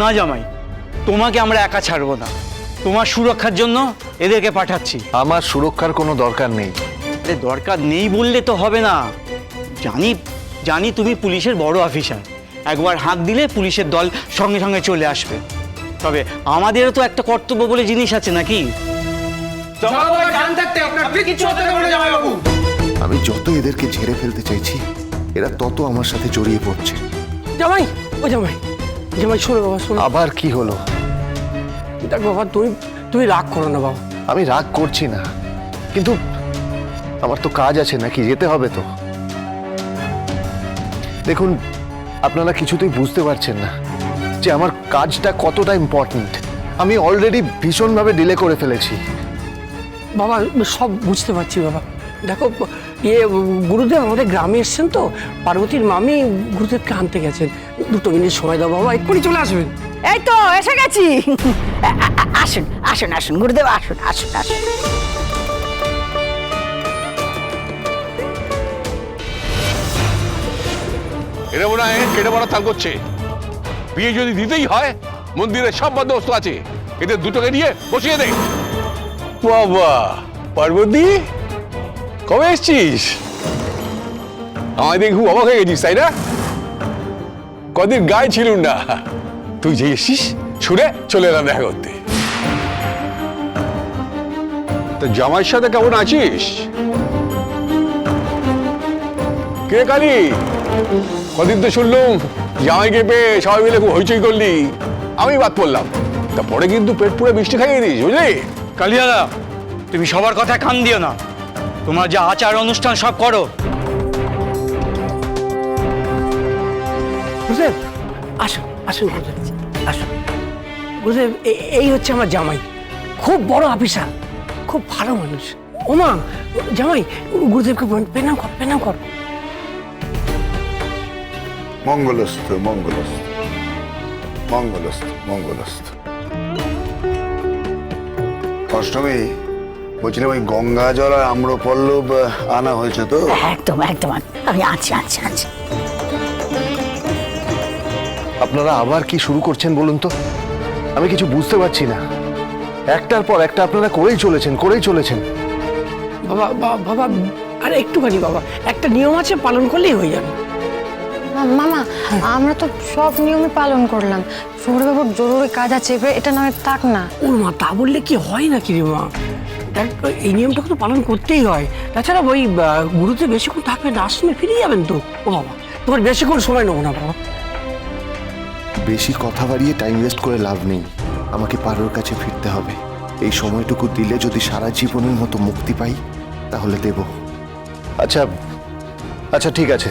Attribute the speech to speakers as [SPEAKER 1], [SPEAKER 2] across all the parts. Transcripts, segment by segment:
[SPEAKER 1] না জামাই, তোমাকে আমরা একা ছাড়বো না। তোমার সুরক্ষার জন্য এদেরকে পাঠাচ্ছি।
[SPEAKER 2] আমার সুরক্ষার কোনো দরকার নেই।
[SPEAKER 1] দরকার নেই বললে তো হবে না। জানি জানি তুমি পুলিশের বড় অফিসার, একবার হাঁক দিলে পুলিশের দল সঙ্গে সঙ্গে চলে আসবে। তবে আমাদেরও তো একটা কর্তব্য বলে জিনিস আছে নাকি?
[SPEAKER 3] আমি যত এদেরকে ঝেড়ে ফেলতে চাইছি, এরা তত আমার সাথে জড়িয়ে পড়ছে।
[SPEAKER 4] জামাই, ও জামাই, জামাই শোনো বাবা, শোনো।
[SPEAKER 2] আবার কি হলো?
[SPEAKER 4] দেখ বাবা, তুমি রাগ করো না বাবা।
[SPEAKER 2] আমি রাগ করছি না, কিন্তু আমার তো কাজ আছে নাকি, যেতে হবে তো। দেখুন, আপনারা কিছুতেই বুঝতে পারছেন না যে আমার কাজটা কতটা ইম্পর্ট্যান্ট। আমি অলরেডি ভীষণভাবে ডিলে করে ফেলেছি।
[SPEAKER 4] বাবা সব বুঝতে পারছি বাবা। দেখো, গুরুদেব আমাদের গ্রামে এসছেন তো, পার্বতীর মামি গুরুদেবকে আনতে গেছেন। 2 মিনিট সময় দাও বাবা, এক্ষুনি চলে আসবেন।
[SPEAKER 5] এই তো এসে গেছি। আসুন আসুন আসুন গুরুদেব, আসুন আসুন আসুন।
[SPEAKER 6] এরা মনে হয় কেটে পড়া তাল করছে। বিয়ে যদি দিতেই হয়, মন্দিরের সব বন্দোবস্ত আছে, এদের দুটোকে নিয়ে বসিয়ে দে।
[SPEAKER 7] বাবা পার্বতী, কবে এসছিস? আমায় দেখে খুব অবাক হয়ে গেছিস, তাই না? কদিন গায়ে ছিল না, তুই যে এসছিস ছুড়ে চলে এলাম দেখা করতে। তা জামাইয়ের সাথে কেমন আছিস? কে কালি, কদিন তো শুনলুম জামাইকে পেয়ে সবাই মিলে খুব হইচই করলি, আমি বাদ পড়লাম। তারপরে কিন্তু পেট পুরো মিষ্টি খাইয়ে দিস, বুঝলি?
[SPEAKER 1] কালিয়াদা, তুমি সবার কথায় কান দিও না। তোমার যে আচার অনুষ্ঠান সব করো।
[SPEAKER 4] গুরুদেব আসুন, আসুন গুরুদেব, আসুন। গুরুদেব, এই হচ্ছে আমার জামাই, খুব বড় অফিসার, খুব ভালো মানুষ। ওমা জামাই, গুরুদেবকে প্রণাম কর, প্রণাম কর।
[SPEAKER 3] মঙ্গলস্থ মঙ্গলস্থ মঙ্গলস্থ মঙ্গলস্থ। অষ্টমী, বলছিলাম ওই গঙ্গা জল আর আম্রপল্লব আনা হয়েছে তো?
[SPEAKER 5] একদম একদম, আমি আছি আছি আছি।
[SPEAKER 2] আপনারা আবার কি শুরু করছেন বলুন তো? আমি কিছু বুঝতে পারছি না। একটার পর একটা আপনারা করেই চলেছেন।
[SPEAKER 4] বাবা বাবা, আরে একটুখানি বাবা, একটা নিয়ম আছে, পালন করলেই হয়ে যাবে।
[SPEAKER 8] মামা, আমরা তো সব নিয়মই পালন করলাম। সৌরবাবুর জরুরি কাজ আছে, এবার এটা না হয় থাক না।
[SPEAKER 4] ও মা, তা বললে কি হয় নাকি রে মা? দেখ, এই নিয়মটাকে তো পালন করতেই হয়। তাছাড়া ওই গুরুতে বেশিক্ষণ থাকবে না, আশ্রমে ফিরে যাবেন তো। ও বাবা, তোমার বেশিক্ষণ সময় নেবো না বাবা।
[SPEAKER 3] বেশি কথা বাড়িয়ে টাইম ওয়েস্ট করে লাভ নেই। আমাকে পারোর কাছে ফিরতে হবে। এই সময়টুকু দিলে যদি সারা জীবনের মতো মুক্তি পাই, তাহলে দেব।
[SPEAKER 2] আচ্ছা ঠিক আছে,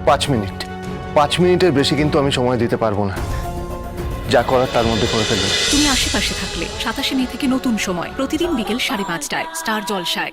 [SPEAKER 2] 5 মিনিট। 5 মিনিটের বেশি কিন্তু আমি সময় দিতে পারবো না। যা করার তার মধ্যে করে ফেলবেন।
[SPEAKER 9] তুমি আশেপাশে থাকলে 27 মে থেকে নতুন সময় প্রতিদিন বিকেল 5:30টায় স্টার জলসায়।